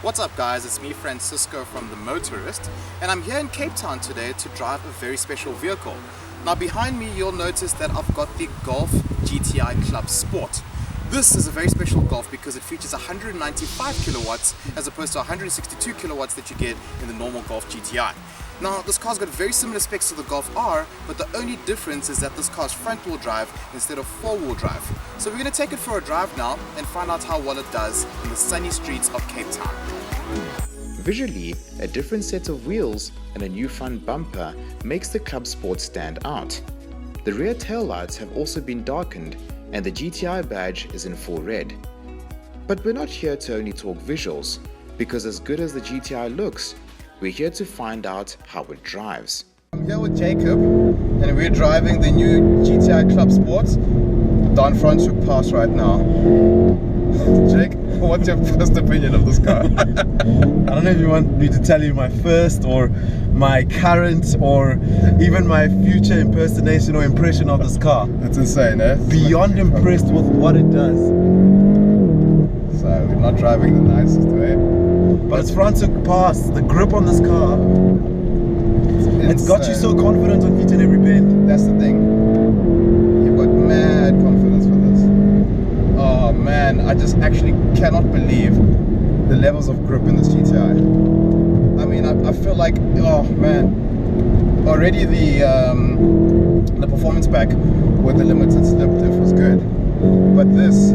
What's up guys, it's me Francisco from TheMotorist, and I'm here in Cape Town today to drive a very special vehicle. Now behind me you'll notice that I've got the Golf GTI Clubsport. This is a very special Golf because it features 195 kilowatts as opposed to 162 kilowatts that you get in the normal Golf GTI. Now this car's got very similar specs to the Golf R, but the only difference is that this car's front wheel drive instead of four wheel drive. So we're going to take it for a drive now and find out how well it does in the sunny streets of Cape Town. Visually, a different set of wheels and a new front bumper makes the Clubsport stand out. The rear taillights have also been darkened and the GTI badge is in full red. But we're not here to only talk visuals, because as good as the GTI looks, we're here to find out how it drives. I'm here with Jacob and we're driving the new GTI Clubsport down Franschhoek Pass right now. Jake, what's your first opinion of this car? I don't know if you want me to tell you my first or my current or even my future impersonation or impression of this car. It's insane, eh? Beyond impressed with what it does. So we're not driving the nicest way. But it's Franschhoek Pass, the grip on this car. It's got you so confident on each and every bend. That's the thing. You've got mad confidence for this. Oh man, I just actually cannot believe the levels of grip in this GTI. I mean, I feel like, oh man, already the performance pack with the limited slip diff was good, but this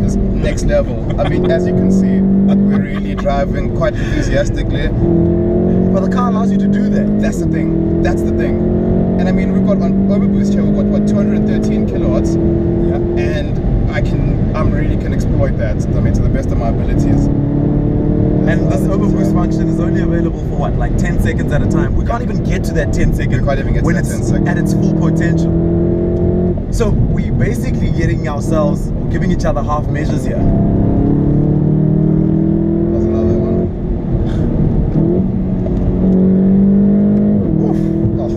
is next level. I mean, as you can see, we're really driving quite enthusiastically. But the car allows you to do that. That's the thing. That's the thing. And I mean, we've got on overboost here. We've got what 213 kilowatts. Yeah. And I really can exploit that. I mean, to the best of my abilities. And this overboost function is only available for what, like 10 seconds at a time. We can't even get to that 10 seconds. We can't even get to that 10 seconds. At its full potential. So we're basically getting ourselves, or giving each other half measures here. That's another one. Oof. Oh,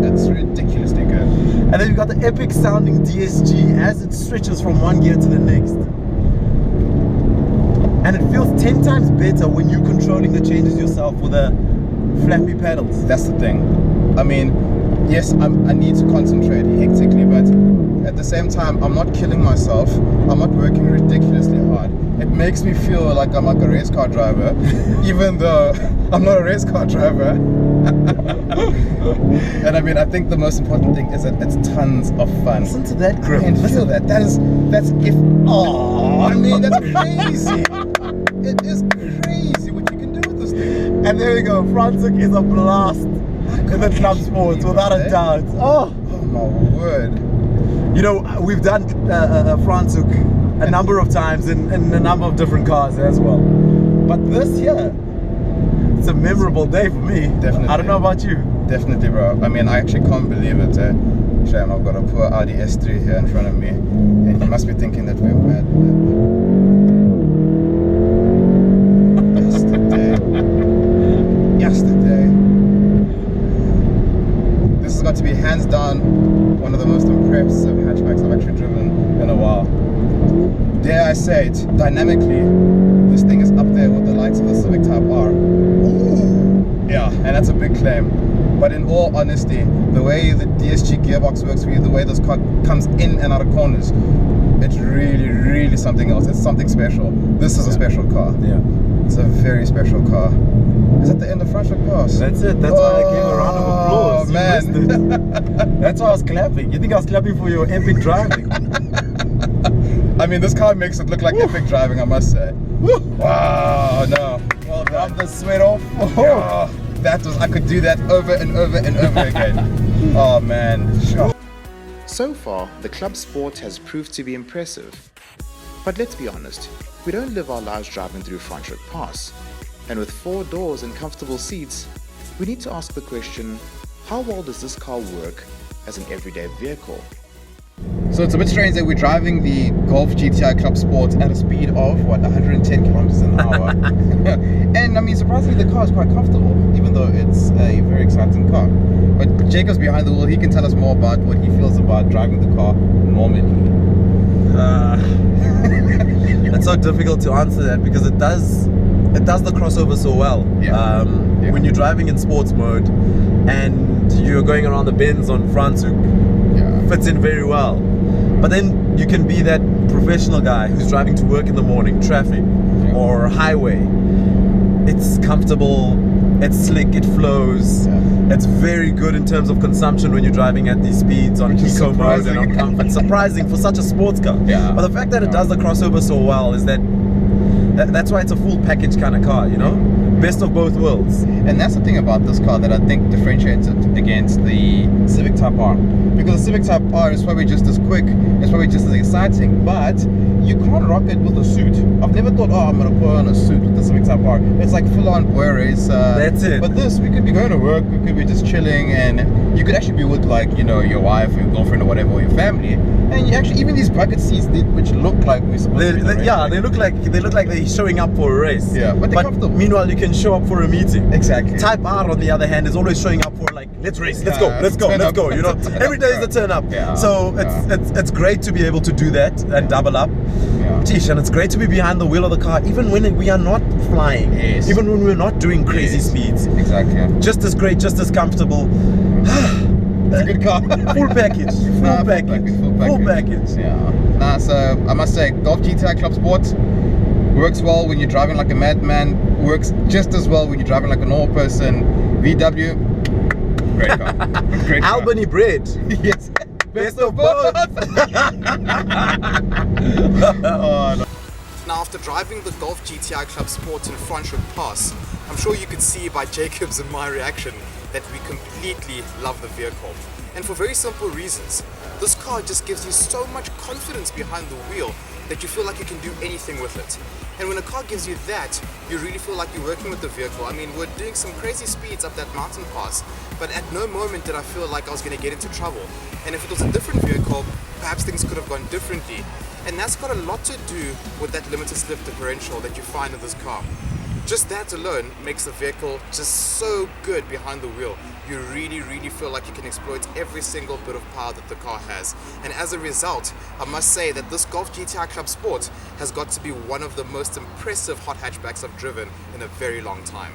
that's ridiculously good. And then you've got the epic sounding DSG as it stretches from one gear to the next. And it feels 10 times better when you're controlling the changes yourself with the flappy pedals. That's the thing. I mean, yes, I need to concentrate hectically, but at the same time, I'm not killing myself. I'm not working ridiculously hard. It makes me feel like I'm like a race car driver, even though I'm not a race car driver. And I mean, I think the most important thing is that it's tons of fun. Listen to that grip. I can feel that. That's if. Oh, I mean, that's crazy. It is crazy what you can do with this thing. And there we go. Franschhoek is a blast in the Clubsport, without a doubt. Oh my word. You know, we've done Franschhoek a number of times in a number of different cars as well. But this here, it's a memorable day for me. Definitely. I don't know about you. Definitely, bro. I mean, I actually can't believe it. Shame, I've got a poor Audi S3 here in front of me, and you must be thinking that we're mad. Yesterday. This has got to be hands down one of the most impressive hatchbacks I've actually driven in a while. Dare I say it, dynamically, this thing is up there with the likes of the Civic Type R. Ooh. Yeah, and that's a big claim. But in all honesty, the way the DSG gearbox works for you, the way this car comes in and out of corners, it's really, really something else. It's something special. This is a special car. Yeah. It's a very special car. Is that the end of Franschhoek Pass? That's it. That's why I gave a round of applause. Oh, man. That's why I was clapping. You think I was clapping for your epic driving? I mean, this car makes it look like epic driving, I must say. Wow, no. Well done. Rub the sweat off. Oh, I could do that over and over and over again. Oh, man. Sure. So far, the Clubsport has proved to be impressive. But let's be honest, we don't live our lives driving through Franschhoek Pass. And with 4 doors and comfortable seats, we need to ask the question, how well does this car work as an everyday vehicle? So it's a bit strange that we're driving the Golf GTI Clubsport at a speed of, what, 110 kilometers an hour. And I mean, surprisingly, the car is quite comfortable, even though it's a very exciting car. But Jacob's behind the wheel, he can tell us more about what he feels about driving the car normally. It's so difficult to answer that because it does it does the crossover so well. Yeah. When you're driving in sports mode and you're going around the bends on Franzuk, fits in very well. But then you can be that professional guy who's driving to work in the morning, traffic or highway. It's comfortable, it's slick, it flows. It's very good in terms of consumption when you're driving at these speeds on eco mode and on comfort. Surprising for such a sports car. But the fact that it does the crossover so well is that's why it's a full package kind of car, you know? Best of both worlds. And that's the thing about this car that I think differentiates it against the Civic Type R. Because the Civic Type R is probably just as quick, it's probably just as exciting, but you can't rock it with a suit. I've never thought, oh, I'm going to put on a suit with the Civic Type R. It's like full-on boy race. That's it. But this, we could be going to work, we could be just chilling, and you could actually be with, like, you know, your wife or your girlfriend or whatever, or your family. And you actually, even these bucket seats, which look like we're supposed to be they look like they're showing up for a race. But they're comfortable. Meanwhile, you can show up for a meeting. Exactly. Type R, on the other hand, is always showing up for, like, let's race, let's go. You know, every day is a turn up. So it's great to be able to do that and double up. Geesh, and it's great to be behind the wheel of the car, even when we are not flying, even when we're not doing crazy speeds. Exactly. Just as great, just as comfortable. It's a good car. Full package. Full package. Yeah. So I must say, Golf GTI Clubsport works well when you're driving like a madman. Works just as well when you're driving like a normal person. VW, great car. Great car. Albany bred. Yes. Best of both. Oh, no. Now, after driving the Golf GTI Clubsport in Franschhoek Pass, I'm sure you could see by Jacob's and my reaction that we completely love the vehicle. And for very simple reasons. This car just gives you so much confidence behind the wheel that you feel like you can do anything with it. And when a car gives you that, you really feel like you're working with the vehicle. I mean, we're doing some crazy speeds up that mountain pass, but at no moment did I feel like I was going to get into trouble. And if it was a different vehicle, perhaps things could have gone differently. And that's got a lot to do with that limited slip differential that you find in this car. Just that alone makes the vehicle just so good behind the wheel. You really, really feel like you can exploit every single bit of power that the car has. And as a result, I must say that this Golf GTI Clubsport has got to be one of the most impressive hot hatchbacks I've driven in a very long time.